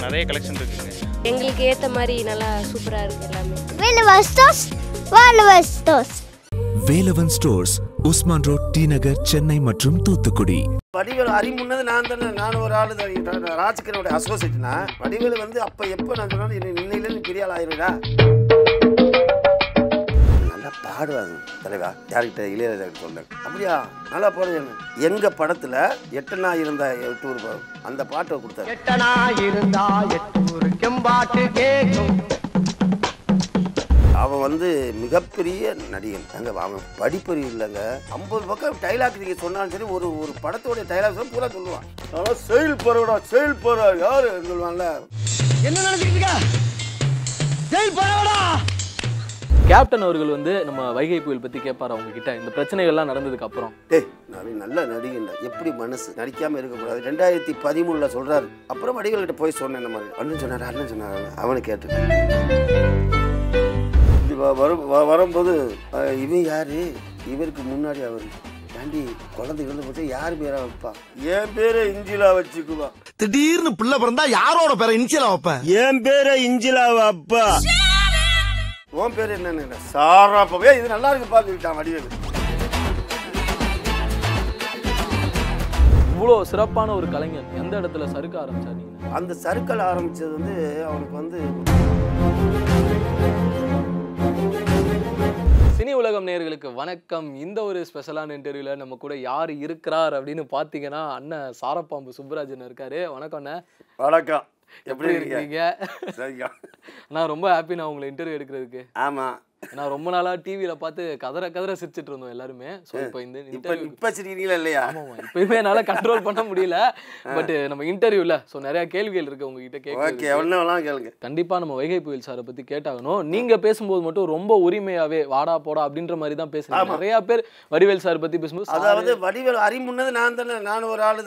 நிறைய கலெக்ஷன் இருக்குங்க. எங்களுக்கு ஏற்ற மாதிரி நல்லா சூப்பராக இருக்குது எல்லாமே. வேலவன் ஸ்டோர்ஸ், உஸ்மான் ரோட், டி நகர், சென்னை மற்றும் தூத்துக்குடி. வடிவேலு அறிமுன்னது நான் தானே. நான் ஒரு ஆளு ராஜ்கிரனுடைய அசோசியேட்னா வடிவேலு வந்து அப்போ எப்போ நான் சொன்னாலும் இன்னையிலேருந்து பெரிய ஆள் ஆயிருடா. நல்லா பாடுவாங்க தலைவா. யார்கிட்ட இளையராஜா சொன்னேன். அப்படியா நல்லா பாடுவேன். எங்க படத்துல எட்டனா இருந்தா எட்டூர் அந்த பாட்டை கொடுத்தாரு. எட்டனா இருந்தா எட்டூர் கெம்பாட்டு கேக்கும். அவன் வந்து மிகப்பெரிய நடிகன். அங்கே அவன் படிப்பறிவு இல்லைங்க. 50 பக்கம் டைலாக் நீங்கள் சொன்னாலும் சரி, ஒரு ஒரு படத்தோடைய டைலாக் பூரா சொல்லுவான். ஆனால் செயல் போறா செயல் போறா யாரு சொல்லுவான்ல. என்ன நினைச்சிட்டு செயல் போறா. கேப்டன் அவர்கள் வந்து நம்ம வைகை புயல் பத்தி கேட்பாரு அவங்க கிட்ட, இந்த பிரச்சனைகள்லாம் நடந்ததுக்கு அப்புறம். நல்ல நடிகன், எப்படி மனசு நடிக்காம இருக்கக்கூடாது. 2013 சொல்றாரு. அப்புறம் வடிவேல் கிட்ட போய் சொன்னேன் இந்த மாதிரி. அண்ணன் சொன்னாரு அவனை கேட்டு வரும்போது இவன் யாரு, இவருக்கு முன்னாடி அவர் தாண்டி குழந்தைகள் போச்சு யாரு பேரா வைப்பா. என் பேரை இஞ்சிலா வச்சுக்குவா. திடீர்னு பிள்ளை பிறந்தா யாரோட பேரை இஞ்சிலா வைப்பேன். என் பேரை இஞ்சிலா வைப்பா. உன் பேரு என்னன்னு சாராப்பவே இது நல்லா இருக்கு பார்த்துக்கிட்டான் வடிவேலு. இவ்வளோ சிறப்பான ஒரு கலைஞர் எந்த இடத்துல சறுக்க ஆரம்பிச்சாரு? அந்த சறுக்கல் ஆரம்பிச்சது வந்து அவனுக்கு வந்து சினி உலகம் நேயர்களுக்கு வணக்கம். இந்த ஒரு ஸ்பெஷலான இன்டர்வியூல நம்ம கூட யார் இருக்கிறார் அப்படின்னு பார்த்தீங்கன்னா, அண்ணன் சாரப்பாம்பு சுப்புராஜன் இருக்காரு. வணக்கம் அண்ணா. வணக்கம். எப்படி இருக்கீங்க? நான் ரொம்ப ஹாப்பி நான் உங்களை இன்டர்வியூ எடுக்கிறதுக்கு. ஆமா, நான் ரொம்ப நாளா டிவியில பார்த்து கதற சிரிச்சிட்டு இருந்தோம் எல்லாருமே. ஸோ இப்போ இந்த இப்ப சிரிக்கிறீங்களா இல்லையா? ஆமாம், இப்பயுமே என்னால் கண்ட்ரோல் பண்ண முடியல. பட் நம்ம இன்டர்வியூல ஸோ நிறைய கேள்விகள் இருக்கு உங்ககிட்ட கேளுங்க. கண்டிப்பா நம்ம வைகை புயல் சாரை பத்தி கேட்டாகணும். நீங்க பேசும்போது மட்டும் ரொம்ப உரிமையாவே வாடா போடா அப்படின்ற மாதிரி தான் பேசுறீங்க. நிறைய பேர் வடிவேல் சார் பத்தி பேசும்போது, அதாவது வடிவேல் அறிமுன்னது நான் தானே. நான் ஒரு ஆளு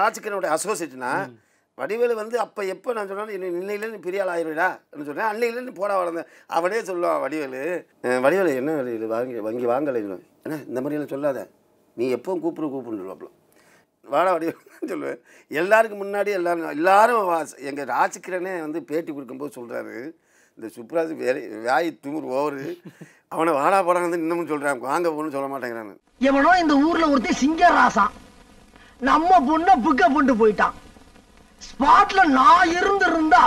ராஜ்கிரனுடைய அசோசியேட்னா வடிவேலு வந்து அப்போ எப்போ நான் சொன்னாலும் இன்னையிலேருந்து பெரிய ஆள் ஆயிருடா சொன்னேன். அன்னையிலேருந்து போடா வளர்ந்தேன். அவனே சொல்லுவான் வடிவேலு என்ன வடிவேலு வங்கி வாங்கலை ஏன்னா இந்த மாதிரியெல்லாம் சொல்லாத, நீ எப்பவும் கூப்பிடுன்னு சொல்லுவாப்புல. வாடா வடிவேலு சொல்லுவேன். எல்லாருக்கும் முன்னாடி எல்லாரும் எங்கள் ராஜ்கிரனே வந்து பேட்டி கொடுக்கும்போது சொல்கிறாரு, இந்த சுப்ராஜ் வாய் துமுர் ஓவரு, அவனை வாடா போடா வந்து இன்னமும் சொல்கிறான், வாங்க போன்னு சொல்ல மாட்டேங்கிறான்னு. எவனோ இந்த ஊரில் ஒருத்தர் சிங்கராசா நம்ம பொண்ணை புக்க கொண்டு போயிட்டான். ஸ்பாட்ல நான் இருந்திருந்தா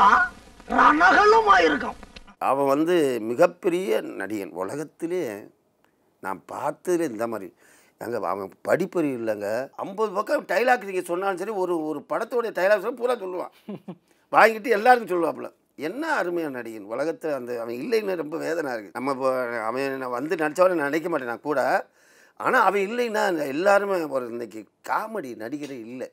ரணகலமா இருக்கும். அவன் வந்து மிகப்பெரிய நடிகன். உலகத்திலே நான் பார்த்ததுல இந்த மாதிரி அவன் படிப்பறிவு இல்லைங்க. 50 பக்கம் டைலாக் நீங்கள் சொன்னாலும் சரி, ஒரு ஒரு படத்தோடைய டைலாக் பூரா சொல்லுவான். வாங்கிட்டு எல்லாருக்கும் சொல்லுவாப்புல. என்ன அருமையான நடிகன் உலகத்தில். அந்த அவன் இல்லைன்னு ரொம்ப வேதனை இருக்குது. நம்ம இப்போ அவன் வந்து நடித்தவரை நான் நினைக்க மாட்டேன் நான் கூட. ஆனால் அவன் இல்லைன்னா எல்லாருமே ஒரு இன்னைக்கு காமெடி நடிகரே இல்லை.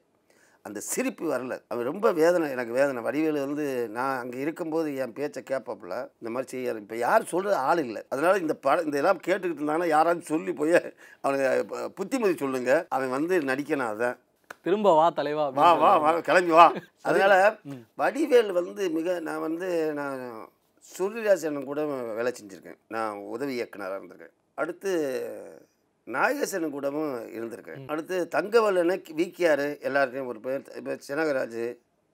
அந்த சிரிப்பு வரல. அவன் ரொம்ப வேதனை, எனக்கு வேதனை. வடிவேலு வந்து நான் அங்கே இருக்கும்போது என் பேச்சை கேட்பாப்புல, இந்த மாதிரி செய்யாரு. இப்போ யார் சொல்கிற ஆள் இல்லை. அதனால் இந்த இதெல்லாம் கேட்டுக்கிட்டு இருந்தாங்கன்னா யாராவது சொல்லி போய் அவனுக்கு புத்திமதி சொல்லுங்க. அவன் வந்து நடிக்கணும். அதான் திரும்ப வா தலைவா, வா வா வா கிளம்பி வா. அதனால் வடிவேலு வந்து நான் சூரியராஜன் கூட வேலை செஞ்சுருக்கேன். நான் உதவி இயக்குனராக இருந்திருக்கேன். அடுத்து நாகேசனு கூடவும் இருந்திருக்கேன். அடுத்து தங்கவல்லனை விக்கியார் எல்லாருக்கும் ஒரு பேர். இப்போ சினகராஜ்,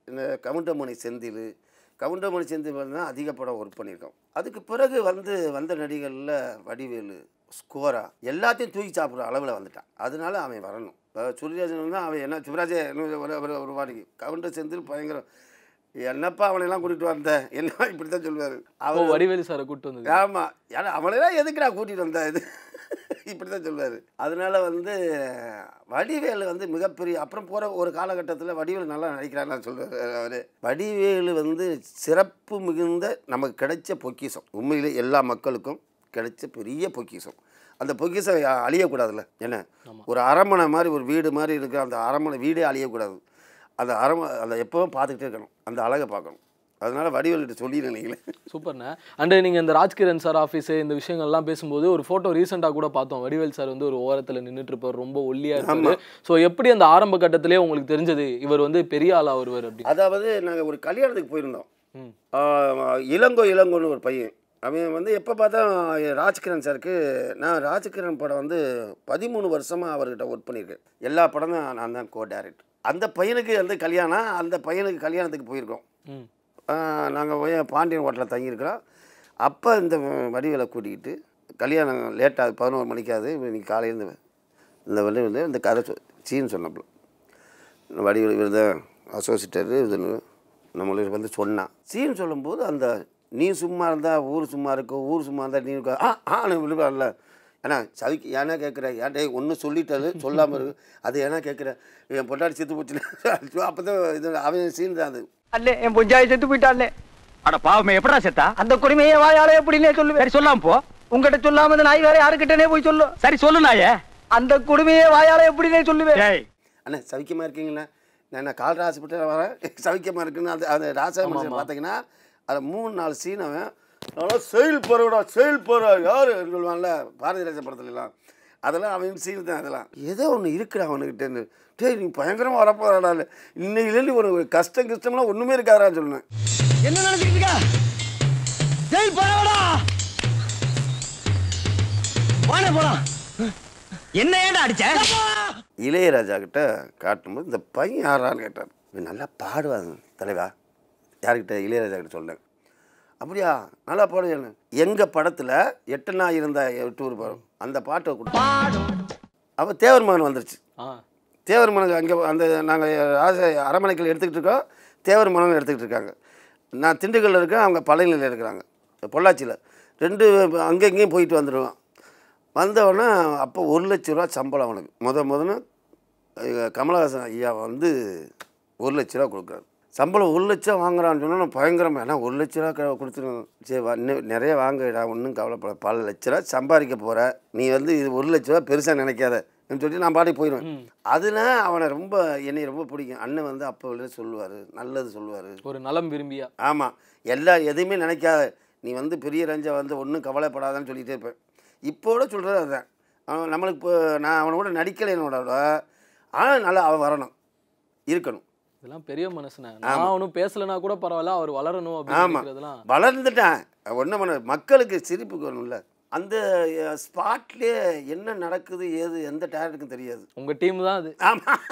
இந்த கவுண்டமணி செந்தில் தான் அதிக படம் ஒர்க் பண்ணியிருக்கோம். அதுக்கு பிறகு வந்த நடிகரில் வடிவேலு ஸ்கோரா எல்லாத்தையும் தூக்கி சாப்பிட்ற அளவில் வந்துட்டான். அதனால அவன் வரணும். இப்போ சூரியராஜன் தான் அவன் என்ன சிவராஜே ஒரு வாடிக்கை. கவுண்டர் செந்தில் பயங்கரம். என்னப்பா அவனையெல்லாம் கூட்டிகிட்டு வந்தேன் என்ன இப்படி தான் சொல்லுவார். அவன் வடிவேலு சாரை கூப்பிட்டு வந்தது. ஆமாம், ஏன்னா அவனையெல்லாம் எதுக்கு நான் கூட்டிகிட்டு வந்தேன் இது இப்படி தான் சொல்லுவார். அதனால் வடிவேலு மிகப்பெரிய அப்புறம் போகிற ஒரு காலகட்டத்தில் வடிவேலு நல்லா நடிக்கிறான்னு சொல்லுவார் அவர். வடிவேலு சிறப்பு மிகுந்த நமக்கு கிடைச்ச பொக்கிஷம். உண்மையிலே எல்லா மக்களுக்கும் கிடைச்ச பெரிய பொக்கிஷம். அந்த பொக்கிஷம் அழியக்கூடாதுல்ல. என்ன ஒரு அரண்மனை மாதிரி ஒரு வீடு மாதிரி இருக்கிற அந்த அரண்மனை வீடே அழியக்கூடாது. அந்த எப்பவும் பார்த்துக்கிட்டே இருக்கணும், அந்த அழகை பார்க்கணும். அதனால வடிவேல்கிட்ட சொல்லிடுறீங்களே. சூப்பர்ண்ணே. அண்டு நீங்கள் இந்த ராஜ்கிரண் சார் ஆஃபீஸு இந்த விஷயங்கள்லாம் பேசும்போது ஒரு ஃபோட்டோ ரீசெண்டாக கூட பார்த்தோம். வடிவேல் சார் ஒரு ஓரத்தில் நின்றுட்டு இருப்பார், ரொம்ப ஒல்லியாக இருப்பார். ஸோ எப்படி அந்த ஆரம்ப கட்டத்திலே உங்களுக்கு தெரிஞ்சது இவர் பெரிய ஆளாக வருவார் அப்படி? அதாவது நாங்கள் ஒரு கல்யாணத்துக்கு போயிருந்தோம். இளங்கோன்னு ஒரு பையன். அவன் எப்போ பார்த்தா ராஜ்கிரண் சாருக்கு, நான் ராஜ்கிரண் படம் 13 வருஷமாக அவர்கிட்ட ஒர்க் பண்ணியிருக்கேன். எல்லா படம் தான் நான் தான் கோ டைரக்டர். அந்த பையனுக்கு வந்து கல்யாணம், அந்த பையனுக்கு கல்யாணத்துக்கு போயிருக்கோம். நாங்கள் போய் பாண்டியன் ஹோட்டலில் தங்கியிருக்கிறோம். அப்போ இந்த வடிவேலை கூட்டிக்கிட்டு கல்யாணம் லேட்டாக 11 மணிக்காது, இன்னைக்கு காலையில் இந்த வந்து இந்த கதை சீன் சொன்னப்போ வடிவேல் விருத அசோசியேட்டரு இதுன்னு நம்மளுக்கு வந்து சொன்னான். சீன் சொல்லும்போது அந்த நீ சும்மா இருந்தால் ஊர் சும்மா இருக்கும், ஊர் சும்மா இருந்தால் நீ இருக்கா விழுவான்ல. ஏன்னா சவிக்கு ஏன்னா கேட்குற ஏன்டே ஒன்று சொல்லிட்டாரு சொல்லாமல் இருக்கு, அது ஏன்னா கேட்குற என் பொண்டாடி செத்து போச்சு. அப்போ தான் இது அவன் சீன் தான் அது. அல்ல என் பொஞ்சாய் செத்து போயிட்டாலே. அட பாவமே எப்படா செத்தா? அந்த கொடுமையை வாயால எப்படின்னே சொல்லு. சரி சொல்லாம போ. உங்ககிட்ட சொல்லாம அந்த நாய் வேற யாருக்கிட்டனே போய் சொல்லு. சரி சொல்லு நாயே. அந்த கொடுமையை வாயால எப்படின்னே சொல்லுவேன். அண்ணா சவிக்கமாக இருக்கீங்களா? நான் கால்ரா ஹாஸ்பிட்டலில் வரேன், சவிக்கமாக இருக்குன்னு அந்த ராசா மனுஷன் பார்த்தீங்கன்னா அதை 3-4 சீன் அவன் நல்லா செயல் போகிறவிடா செயல் போகிற யார் சொல்லுவான்ல பாரதிராஜ படத்துலலாம், அதெல்லாம் அவன் சீன் தான். அதெல்லாம் ஏதோ ஒன்று இருக்குடா அவனுக்கிட்டேன்னு. டேய் நீ பயங்கரமாக வரப்போறாடா, இன்னையிலேருந்து ஒரு கஷ்டம்லாம் ஒன்றுமே இருக்காதான்னு சொல்லுவேன். என்ன நினைச்சிட்டு இருக்க? ஜெயில் போறவடா வாணே போலாம். என்ன ஏன்டா அடிச்ச? இளையராஜா கிட்ட காட்டும்போது இந்த பையன் யாரான்னு கேட்டார். இவன் நல்லா பாடுவாங்க தலைவா. யார்கிட்ட? இளையராஜா கிட்ட சொன்னேன். அப்படியா நல்லா பாடுவேன்னு. எங்கள் படத்தில் 8 நாள் இருந்த டூர் போகிறோம் அந்த பாட்டை கொடுத்து அப்போ தேவர் மகன் வந்துருச்சு. தேவர் மகன் அங்கே அந்த நாங்கள் அரமனைக்கில் எடுத்துக்கிட்டு இருக்கோம், தேவர் மகன் எடுத்துக்கிட்டு இருக்காங்க. நான் திண்டுக்கல்லில் இருக்கேன், அவங்க பழனியில் இருக்கிறாங்க, பொள்ளாச்சியில். 2 அங்கே இங்கேயும் போயிட்டு வந்துடுவோம். வந்தவொடனே அப்போ 1 லட்ச ரூபா சம்பளம் அவனுக்கு. முதல்ல கமலஹாசன் ஐயா வந்து 1 லட்ச ரூபா கொடுக்குறாரு சம்பளம். 1 லட்சம் வாங்குறான்னு சொன்னால் பயங்கரமாக. ஏன்னா 1 லட்ச ரூபா கொடுத்துருவோம். சரி இன்னும் நிறைய வாங்கடா, ஒன்றும் கவலைப்பட, பல லட்ச ரூபா சம்பாதிக்க போகிற நீ வந்து இது 1 லட்ச ரூபா பெருசாக நினைக்காத சொல்லிட்டு நான் பாட்டி போயிடுவேன். அதில் அவனை ரொம்ப என்னை ரொம்ப பிடிக்கும். அண்ணன் வந்து அப்போ சொல்லுவார், நல்லது சொல்லுவார், ஒரு நலம் விரும்பியா. ஆமாம், எதையுமே நினைக்காத, நீ வந்து பெரிய ரஞ்சா வந்து ஒன்றும் கவலைப்படாதான்னு சொல்லிகிட்டே இருப்பேன். இப்போட சொல்கிறது அதுதான். அவன் நம்மளுக்கு இப்போ நான் அவனோட நடிக்கலைனோட, ஆனால் நல்லா அவன் வரணும், இருக்கணும். இதெல்லாம் பெரிய மனசுனா. நான் அவனும் பேசலைன்னா கூட பரவாயில்ல, அவர் வளரணும் அப்படிங்கிறதுலாம். வளர்ந்துட்டேன் ஒன்றும் பண்ண, மக்களுக்கு சிரிப்புக்கு வரணும்ல. அந்த ஸ்பாட்லேயே என்ன நடக்குது ஏது எந்த டேரக்டருக்கும் தெரியாது. உங்கள் டீம் தான் அது. ஆமாம்,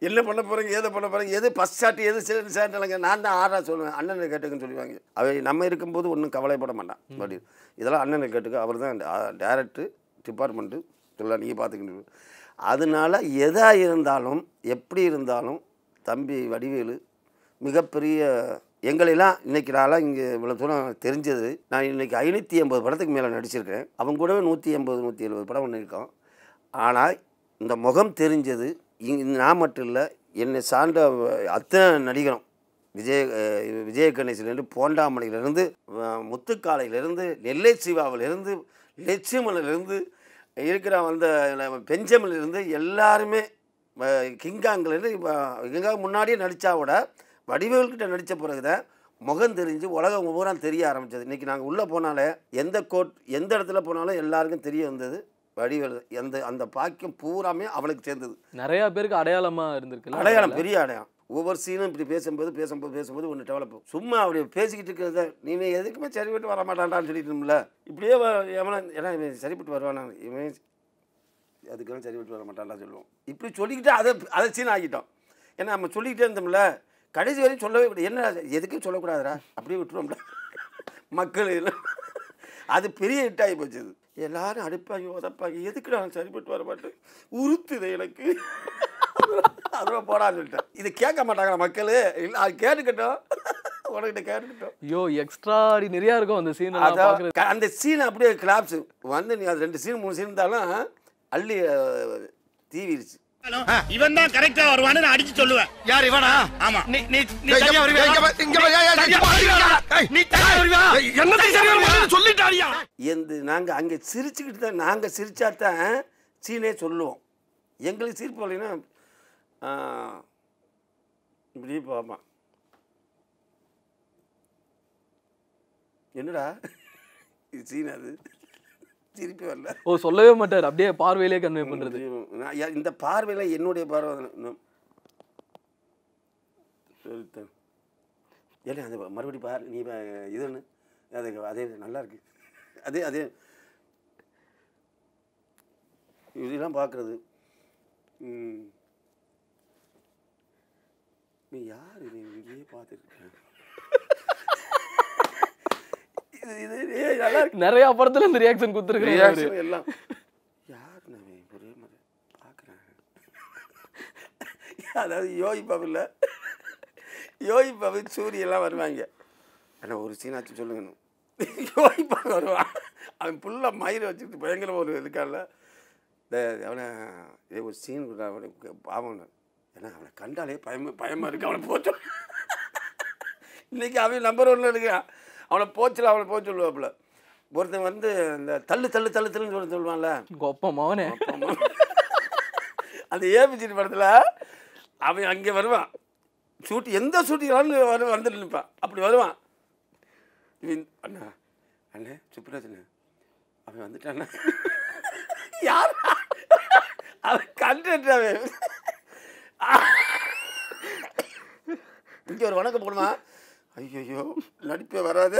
என்ன பண்ண போகிறீங்க, ஏதை பண்ண போகிறீங்க, எது ஃபஸ்ட் ஷாட் எது செகண்ட் ஷாட் இல்லைங்க, நான் தான் ஆறா சொல்லுவேன். அண்ணனை கேட்டுக்குன்னு சொல்லுவாங்க. அவை நம்ம இருக்கும்போது ஒன்றும் கவலைப்பட மாட்டான். பட் இதெல்லாம் அண்ணனை கேட்டுக்க, அவர் தான் டேரக்டர் டிபார்ட்மெண்ட்டு சொல்லலாம், நீங்கள் பார்த்துக்கிட்டு. அதனால எதாக இருந்தாலும் எப்படி இருந்தாலும் தம்பி வடிவேலு மிகப்பெரிய எங்களெல்லாம் இன்றைக்கி நாளாக இங்கே இவ்வளோ தூரம் தெரிஞ்சது. நான் இன்றைக்கி 580 படத்துக்கு மேலே நடிச்சிருக்கேன். அவங்க கூடவே 180-170 படம் பண்ணியிருக்கோம். ஆனால் இந்த முகம் தெரிஞ்சது நான் மட்டும் இல்லை, என்னை சார்ந்த அத்தனை நடிகரும். விஜய கணேசிலேருந்து, போண்டாமணிலேருந்து, முத்துக்காலையிலேருந்து, நெல்லை சிவாவிலேருந்து, லட்சுமணிலேருந்து இருக்கிற அந்த பெஞ்சமிலேருந்து எல்லாருமே, கிங்காங்கிலேருந்து. இப்போ கிங்காங் முன்னாடியே நடித்தா விட வடிவேல்கிட்ட நடித்த பிறகு தான் முகம் தெரிஞ்சு உலகம் ஒவ்வொரு தெரிய ஆரம்பித்தது. இன்றைக்கி நாங்கள் உள்ளே போனாலே எந்த இடத்துல போனாலும் எல்லாருக்கும் தெரிய வந்தது வடிவேல். அந்த பாக்கியம் பூராமே அவனுக்கு சேர்ந்தது. நிறையா பேருக்கு அடையாளமாக இருந்திருக்கு. அடையாளம், பெரிய அடையாளம். ஒவ்வொரு சீனும் இப்படி பேசும்போது ஒன்று டெவலப். சும்மா அப்படி பேசிக்கிட்டு இருக்கிறத நீ எதுக்குமே சரிப்பட்டு வர மாட்டான்டான்னு சொல்லிட்டுல, இப்படியே ஏன்னா இவன் சரிப்பட்டு வருவானா, இவன் அதுக்கெல்லாம் சரிப்பட்டு வர மாட்டான்டா சொல்லுவோம். இப்படி சொல்லிக்கிட்டு அதை சீன் ஆகிட்டோம். ஏன்னா நம்ம சொல்லிக்கிட்டே இருந்தோம்ல, கடைசி வரையும் சொல்லவே கூடாது. என்ன எதுக்கும் சொல்லக்கூடாதுடா, அப்படியே விட்டுருவோம்டா மக்கள். அது பெரிய ஹிட் ஆகி போச்சு. எல்லாரும் அடுப்பாங்க உதப்பாங்க, எதுக்கு நான் சரிப்பட்டு வர மாட்டேன், உறுத்துது எனக்கு, அதுவும் போடான்னு சொல்லிட்டேன். இது கேட்க மாட்டாங்களா மக்கள்? இல்லை அது கேட்டுக்கிட்டோம், உனக்கிட்ட கேட்டுக்கிட்டோம். ஐயோ எக்ஸ்ட்ராடினரியாக இருக்கும் அந்த சீன். அந்த சீன் அப்படியே கிளாப்ஸ் வந்து நீ அது 2 சீன் 3 சீன் இருந்தாலும் அள்ளி தீவிரிச்சு. இவன் தான் கரெக்டா வருவான்னு நான் அடிச்சு சொல்லுவேன். யார் இவனா? ஆமா, நீ சரியா வருவியா? சொல்லிட்டாரியா? நாங்க அங்க சிரிச்சுக்கிட்டு தான், நாங்க சிரிச்சாதான் சீனே சொல்லுவோம். எங்களுக்கு சிரிப்பு வரலைன்னா இப்படி போமா, என்னடா இது சீன், அது திருப்பி வரல. ஓ சொல்லவே மாட்டார், அப்படியே பார்வையிலே கன்வே பண்ணுறது. இந்த பார்வையில் என்னுடைய பார்வை சொல்லிட்டேன். ஏன்னா அது மறுபடி பார் நீ இதுன்னு அது அதே நல்லா இருக்கு. அதே இதெல்லாம் பார்க்குறது நீ யார் நீ இங்கேயே பார்த்துருக்கேன் நல்லா இருக்கு. நிறைய படத்துல இந்த ரியாக்ஷன் கொடுத்துருக்கேன் எல்லாம் யார் நான் ஒரே மாதிரி பார்க்குறேன். அதாவது யோகி பாபுல யோகி பாபு சூரியெல்லாம் வருவாங்க. ஆனால் ஒரு சீனாச்சும் சொல்லுங்கன்னு யோகி பாபு வருவான். அவன் ஃபுல்லாக மயிரை வச்சுக்கிட்டு பயங்கர ஒரு இருக்கான்ல இந்த அவனை ஒரு சீன் அவனுக்கு பாவம். ஏன்னா அவனை கண்டாலே பயமாக இருக்கு. அவனை போச்சு இன்றைக்கி அவன் நம்பர் 1 இருக்கான். அவனை போச்சில் அவனை போச்சு சொல்லுவாப்புல. ஒருத்தன் வந்து இந்த தள்ளு தள்ளு தள்ளு தள்ளுன்னு சொல்லுவான்ல கொப்பம் அவனே அந்த ஏபிசிடி படத்தில் அவன் அங்கே வருவான். எந்த ஷூட்டிங் வந்துட்டு நிற்பான். அப்படி வருவான். இவன் அண்ணா அண்ணே சுப்ராஜண்ணே அவன் வந்துட்டாண்ணா யார் அவன் கண்டுட்டு அவன் இங்கே ஒரு வணக்கம் போடுவான். ஐயோ நடிப்பே வராது.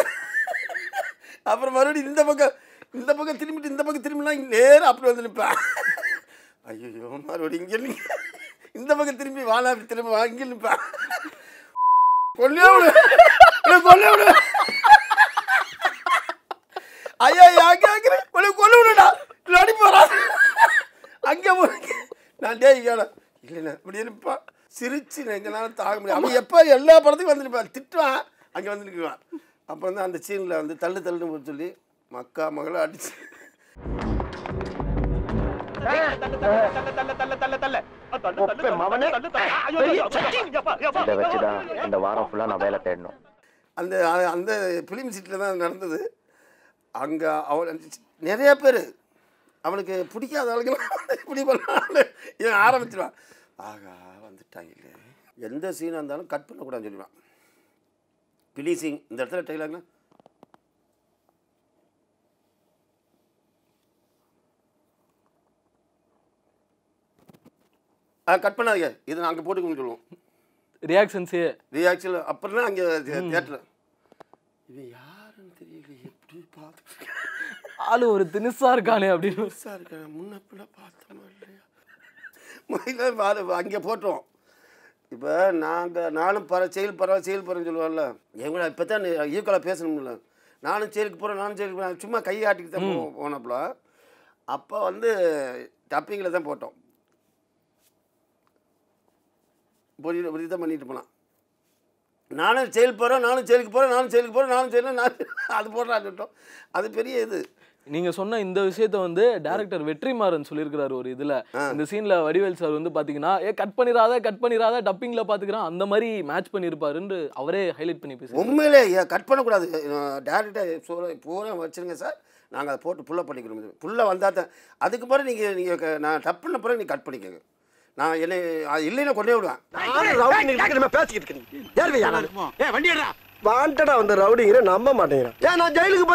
அப்புறம் மறுபடியும் இந்த பக்கம் திரும்பிட்டு இந்த பக்கம் திரும்பினா நேரம் அப்படி வந்து நிற்பேன். ஐயோ மறுபடியும் இங்கே இந்த பக்கம் திரும்பி வாழா அப்படி திரும்ப வா இங்கே நிற்பேன். கொல்லே விடு கொல்லே விடு ஐயா கேட்குறேன் கொல்ல விடுடா நடிப்பு வராது. அங்கே நான் டே இல்லைண்ணா இப்படி நிற்பான். சிரிச்சு எங்களால் தாங்க முடியாது. அவன் எப்போ எல்லா படத்துக்கும் வந்து நிற்பான். திட்டுவான் அங்கே வந்து நிற்குவான். அப்புறம் தான் அந்த சீனில் வந்து தள்ளு தள்ளுன்னு சொல்லி மக்கா மகளை அடிச்சு இந்த வாரம் ஃபுல்லா நான் வேலை தேடணும். அந்த அந்த ஃபிலிம் சீட்டில் தான் நடந்தது. அங்கே அவன் நிறைய பேர் அவனுக்கு பிடிக்காத ஆளுங்கெல்லாம் இப்படி பண்ணாலும் இவன் ஆரம்பிச்சிடுவான். ஆகா வந்துட்டாங்க இல்லை எந்த சீனாக இருந்தாலும் கட் பண்ணக்கூடாதுன்னு சொல்லிடுவான். பிளீசிங் இந்த இடத்துல டைலாக்னா கட் பண்ணாதீங்க இது நாங்கள் போட்டுக்கணும்னு சொல்லுவோம். ரியாக்ஷன் அப்புறம் தான் அங்கே தியேட்டர் இவன் யாருன்னு தெரியல எப்படி பார்த்து ஆளு ஒரு தினுசா இருக்கானே அப்படின்னு இருக்கானே முன்ன பிள்ளை பார்த்தோமா இல்லையா மயில அங்கே போட்டோம். இப்போ நானும் செயல் போகிறேன்னு சொல்லுவாங்கல்ல எங்களை இப்போ தான் ஈக்குவலாக பேசணும்ல. நானும் செயலுக்கு போகிறேன் சும்மா கை ஆட்டிட்டு தான் போனப்பல. அப்போ வந்து டப்பிங்கில் தான் போட்டோம். இப்படி தான் பண்ணிட்டு போனான். நானும் செயல் போகிறேன் நானும் செயலுக்கு அது போடுறான்ட்டோம். அது பெரிய இது. நீங்க சொன்ன இந்த விஷயத்த வந்து டைரக்டர் வெற்றிமாறன் சொல்லியிருக்கிறாரு ஒரு இதுல. இந்த சீன்ல வடிவேல் சார் வந்து பாத்தீங்கன்னா கட் பண்ணிராத டப்பிங்ல பாத்துக்கிறான் அந்த மாதிரி மேட்ச் பண்ணிருப்பாருன்னு அவரே ஹைலைட் பண்ணி பேசுறாரு. உண்மையிலே கட் பண்ணக்கூடாது. டேரக்டர் பூரா வச்சுருங்க சார் நாங்கள் அதை போட்டு புல்லாக பண்ணிக்கிறோம். புல்லாக வந்தால் தான் அதுக்கு பிறகு நீங்கள் நான் டப் பண்ண பிறகு நீங்கள் கட் பண்ணிக்கோங்க. நான் என்ன இல்லைன்னா கொண்டே விடுவேன். வாண்டடா வந்த ரவுடிங்கிற நம்ப மாட்டேங்கிறான். ஏன் நான் ஜெயிலுக்கு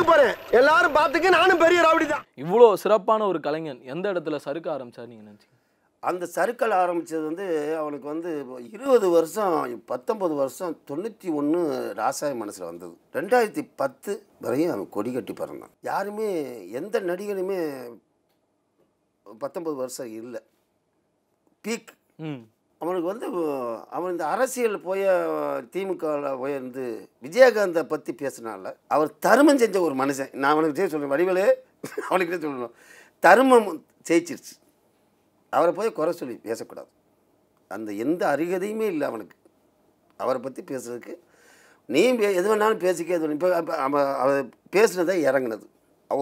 போறேன் எல்லாரும் பார்த்துக்க நானும் பெரிய ரவுடி தான். இவ்வளோ சிறப்பான ஒரு கலைஞன் எந்த இடத்துல சறுக்க ஆரம்பிச்சார் நீங்க நினைச்சீங்க? அந்த சறுக்கல் ஆரம்பித்தது வந்து அவனுக்கு வந்து 20 வருஷம் 19 வருஷம் 91 ராசாய மனசில் வந்தது. 2010 வரையும் அவன் கொடி கட்டி பிறந்தான். யாருமே எந்த நடிகனுமே 19 வருஷம் இல்லை பீக். அவனுக்கு வந்து அவன் இந்த அரசியல் போய் திமுகவில் போயிருந்து விஜயகாந்தை பற்றி பேசினால அவர் தருமம் செஞ்ச ஒரு மனுஷன். நான் அவனுக்கு சொல்லுவேன் வடிவேலு அவனுக்கிட்டே சொல்லணும் தருமம் ஜெயிச்சிருச்சு. அவரை போய் குறை சொல்லி பேசக்கூடாது. அந்த எந்த அருகதையுமே இல்லை அவனுக்கு அவரை பற்றி பேசுறதுக்கு. நீ எது வேணாலும் பேசிக்க எது இப்போ அவர் பேசுனதை இறங்குனது.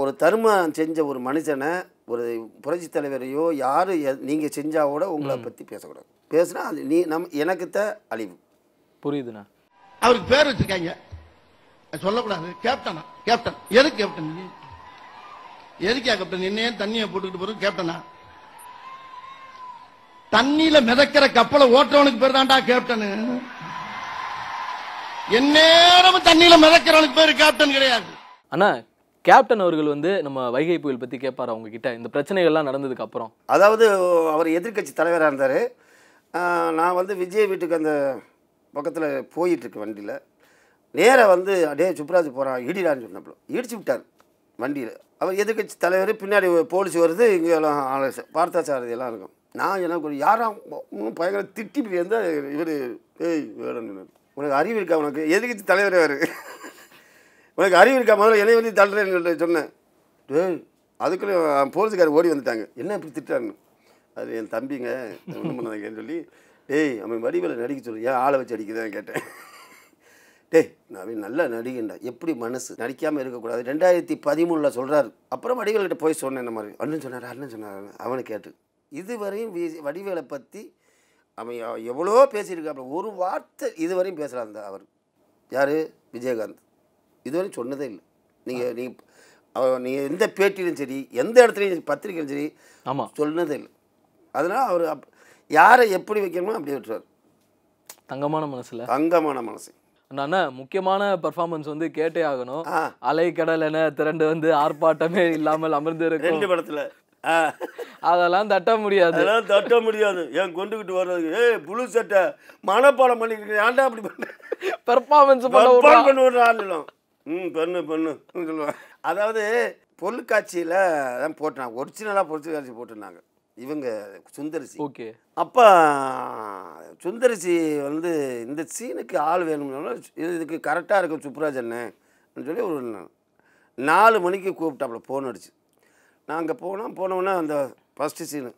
ஒரு தருமம் செஞ்ச ஒரு மனுஷனை ஒரு புரட்சி தலைவரையோ யார் நீங்கள் செஞ்சால் கூட உங்களை பற்றி பேசக்கூடாது. பேசுனா அது எனக்குத்தான் அழிவு. புரியுதுண்ணா. அவருக்கு பேர் வச்சிருக்காங்க சொல்லக்கூடாது. கேப்டனா கேப்டன் எதுக்கு கேப்டன் எதுக்கா கேப்டன் என்னையே தண்ணியை போட்டுக்கிட்டு போறது கேப்டனா? தண்ணியில மிதக்கிற கப்பலை ஓட்டுறவனுக்கு பேர் தான்டா கேப்டனு. எந்நேரமும் தண்ணியில மிதக்கிறவனுக்கு பேர் கேப்டன் கிடையாது. அண்ணா கேப்டன் அவர்கள் வந்து நம்ம வைகை புயல் பற்றி கேட்பார் அவங்க கிட்ட இந்த பிரச்சனைகள்லாம் நடந்ததுக்கு அப்புறம். அதாவது அவர் எதிர்கட்சி தலைவராக இருந்தார். நான் வந்து விஜய் வீட்டுக்கு அந்த பக்கத்தில் போயிட்டுருக்கு வண்டியில். நேராக வந்து அப்படியே சுப்ராஜ் போகிறான் இடிடான்னு சொன்னப்போ இடிச்சு விட்டார் வண்டியில். அவர் எதிர்கட்சி தலைவர் பின்னாடி போலீஸ் வருது. இங்கே எல்லாம் பார்த்தா சார் இதெல்லாம் இருக்கும். நான் எனக்கு ஒரு யாரும் இன்னும் பயங்கர திட்டி இருந்தால் இவர் ஏய் வேணும் உனக்கு அறிவு இருக்கா, உனக்கு எதிர்கட்சி தலைவரே வரு, உனக்கு அறிவு இருக்கா, முதல்ல என்னை வந்து தள்ளுறேன்னு சொன்னேன். டேய் அதுக்குள்ளே போலீஸுக்காரர் ஓடி வந்துட்டாங்க, என்ன இப்படி திட்டாருன்னு. அது என் தம்பிங்க ஒன்றும் பண்ணாங்கன்னு சொல்லி டேய் அவன் வடிவேலை நடிக்க சொல்லி ஏன் ஆளை வச்சு அடிக்குதான்னு கேட்டேன். டேய் நான் நல்லா நடிகண்டா, எப்படி மனசு நடிக்காமல் இருக்கக்கூடாது 2013 சொல்கிறாரு. அப்புறம் வடிவேல்கிட்ட போய் சொன்னேன் இந்த மாதிரி. அண்ணன் சொன்னார் அவனை கேட்டு இதுவரையும் வடிவேலை பற்றி அவன் எவ்வளோ பேசியிருக்காப்புல, ஒரு வார்த்தை இதுவரையும் பேசலாம். அந்த அவர் யார் விஜயகாந்த் இதுவரையும் சொன்னதே இல்லை. நீங்கள் எந்த பேட்டியிலும் சரி எந்த இடத்துலையும் பத்திரிக்கையிலும் சரி ஆமாம் சொன்னதே இல்லை. அதனால் அவர் யாரை எப்படி வைக்கணுமோ அப்படி விட்டுறாரு. தங்கமான மனசு. அண்ணா முக்கியமான பெர்ஃபார்மன்ஸ் வந்து கேட்டே ஆகணும். அலைக்கடல் என திரண்டு வந்து ஆர்ப்பாட்டமே இல்லாமல் அமர்ந்து இருக்கும் 2 படத்தில். அதெல்லாம் தட்ட முடியாது. ஏன் கொண்டுகிட்டு வர்றதுக்கு புழு சட்டை மனப்பாடம் பண்ணிக்கிட்டு ஏன்டா அப்படி பண்ண பெர்ஃபார்மன்ஸ் பண்ண விடுறான். பண்ணு சொல்லுவாங்க. அதாவது பொருட்காட்சியில் தான் போட்டாங்க, ஒரிஜினலாக பொருட்காட்சி போட்டிருந்தாங்க இவங்க சுந்தரிசி. ஓகே. அப்போ சுந்தரிசி வந்து இந்த சீனுக்கு ஆள் வேணும்னா இதுக்கு கரெக்டாக இருக்கும் சுப்ராஜ் அண்ணன்னு சொல்லி ஒரு 4 மணிக்கு கூப்பிட்டாப்புல ஃபோன் அடிச்சு. நாங்கள் போனோன்னே அந்த ஃபஸ்ட்டு சீனு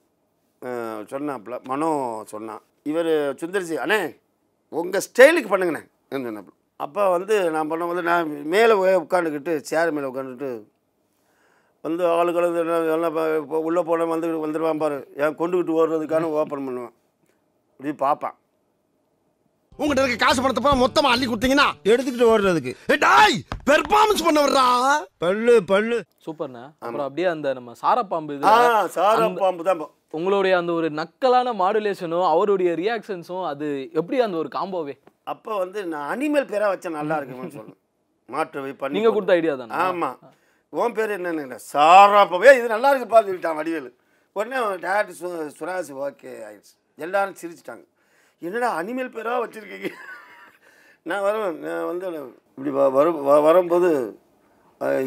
சொன்னாப்புல மனோ சொன்னான். இவர் சுந்தரிசி அண்ணே உங்கள் ஸ்டைலுக்கு பண்ணுங்கண்ணே சொன்னாப்புல. அப்போ வந்து நான் வந்து நான் மேலே உட்காந்துக்கிட்டு சேர் மேலே உட்காந்துக்கிட்டு வந்து ஆளுகளும் எல்லாம் உள்ளே போன வந்துடுவான் பாரு, ஏன் கொண்டுக்கிட்டு ஓடுறதுக்கான ஓப்பன் பண்ணுவேன். இப்படி பார்ப்பான். உங்கள்கிட்ட இருக்க காசு பணத்தை போல மொத்தமாக அள்ளி கொடுத்தீங்கன்னா எடுத்துக்கிட்டு ஓடுறதுக்கு பெர்ஃபார்மன்ஸ் பண்ண வர்றா பல்லு சூப்பர்ண்ணா. அப்புறம் அப்படியே அந்த நம்ம சாரப்பாம்பு சாரப்பாம்பு தான் உங்களுடைய அந்த ஒரு நக்கலான மாடுலேஷனும் அவருடைய ரியாக்ஷன்ஸும் அது எப்படி அந்த ஒரு காம்போவே. அப்போ வந்து நான் அனிமல் பேராக வச்சா நல்லா இருக்குன்னு சொன்னேன். மாற்று பண்ணி நீங்கள் கொடுத்த ஐடியா தானே? ஆமாம். உன் பேர் என்னன்னு சாராப்பாவே இது நல்லா இருக்கு பார்த்து சொல்லிட்டான் வடிவேலு. உடனே டேரக்டர் சுராசி ஓகே ஆயிடுச்சு. எல்லாரும் சிரிச்சிட்டாங்க. என்னடா அனிமல் பேராக வச்சுருக்கீங்க. நான் வந்து இப்படி வரும்போது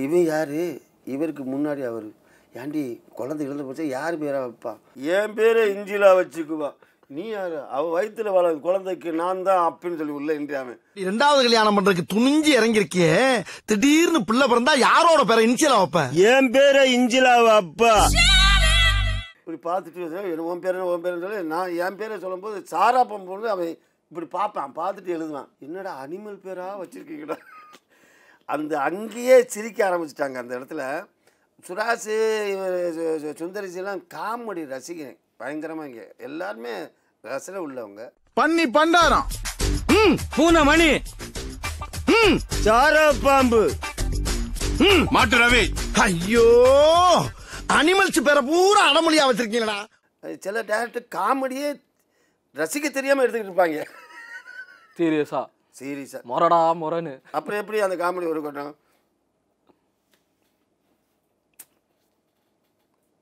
இவன் யார், இவருக்கு முன்னாடி அவர் ஏன்டி குழந்தை இழந்து போச்சா யார் பேராக வைப்பா, என் பேரை இஞ்சிலா வச்சுக்குவா, நீ யாரு, அவ வயிற்றுல வள குழந்தைக்கு நான் தான் அப்படின்னு சொல்லி உள்ள இன்றியாம 2வது கல்யாணம் பண்றதுக்கு துணிஞ்சு இறங்கிருக்கியே, திடீர்னு பிள்ளை பிறந்தா யாரோட பேரை இன்சிலா வைப்ப, என் பேரை இஞ்சிலா வைப்பா. இப்படி பார்த்துட்டு உன் பேருன்னு சொல்லி நான் என் பேரை சொல்லும்போது சாராப்பம் போது அவன் இப்படி பார்ப்பான், பார்த்துட்டு எழுதுவான், என்னடா அனிமல் பேராக வச்சுருக்கீங்கடா. அந்த அங்கேயே சிரிக்க ஆரம்பிச்சிட்டாங்க. அந்த இடத்துல சுராசு சுந்தரிசிலாம் காமெடி ரசிகன் பயங்கரமாக. இங்கே எல்லாருமே ரசனை உள்ளவங்க. பண்ணி பண்டாரம் பூனமணி சாரப்பாம்பு மாட்டு ரவி. ஐயோ அனிமல்ஸ் பேரை பூரா அடமொழியா வச்சிருக்கீங்களா. சில டேரக்டர் காமெடியே ரசிக்க தெரியாமல் எடுத்துக்கிட்டு இருப்பாங்க. சீரியஸா மொரடா மொரன்னு. அப்புறம் எப்படி அந்த காமெடி ஒரு கட்டம்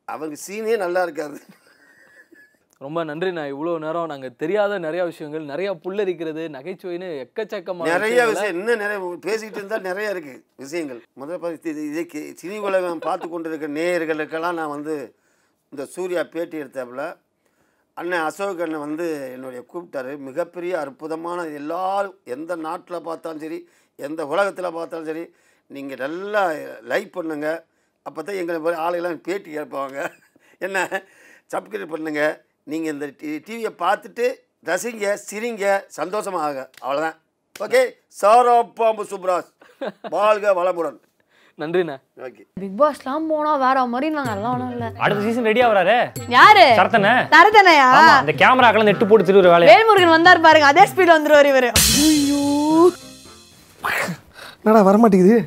அவங்க சீனே நல்லா இருக்காது. ரொம்ப நன்றி. நான் இவ்வளோ நேரம் நாங்கள் தெரியாத நிறைய விஷயங்கள், நிறைய புல்லரிக்கிறது, நகைச்சுவைன்னு எக்கச்சக்கமாக நிறைய விஷயம் இன்னும் நிறைய பேசிக்கிட்டு இருந்தால் நிறைய இருக்குது விஷயங்கள். முதல்ல இதே சினி உலகம் பார்த்து கொண்டு இருக்க நேயர்களுக்கெல்லாம் நான் வந்து இந்த சூர்யா பேட்டி எடுத்தாப்புல அண்ணன் அசோக் அண்ணன் வந்து என்னுடைய கூப்பிட்டாரு. மிகப்பெரிய அற்புதமான எல்லாரும் எந்த நாட்டில் பார்த்தாலும் சரி எந்த உலகத்தில் பார்த்தாலும் சரி நீங்கள் நல்லா லைக் பண்ணுங்க, அப்போ தான் எங்களை ஆளுகெல்லாம் பேட்டி கேட்பாங்க. என்ன சப்ஸ்கிரைப் பண்ணுங்க. நீங்கள் இந்த டிவியை பார்த்துட்டு ரசிங்க, சிரிங்க, சந்தோஷமாக. அவ்வளோதான். ஓகே. சாரப்பாம்பு சுப்ராஜ் வாழ்க வளமுடன். நன்றிண்ணா. ஓகே. பிக் பாஸ்லாம் போனா வேற மாதிரி நாங்க எல்லாம் ஒண்ணும் இல்ல. அடுத்த சீசன் ரெடியா வராரு. யாரு? தரதனையா? ஆமா, அந்த கேமராக்கெல்லாம் நெட்டு போட்டு திருவுற வேலைய. வேல்முருகன் வந்தார் பாருங்க, அதே ஸ்பீட்ல வந்துருவாரு இவரு. ஐயோ என்னடா வர மாட்டேங்குது.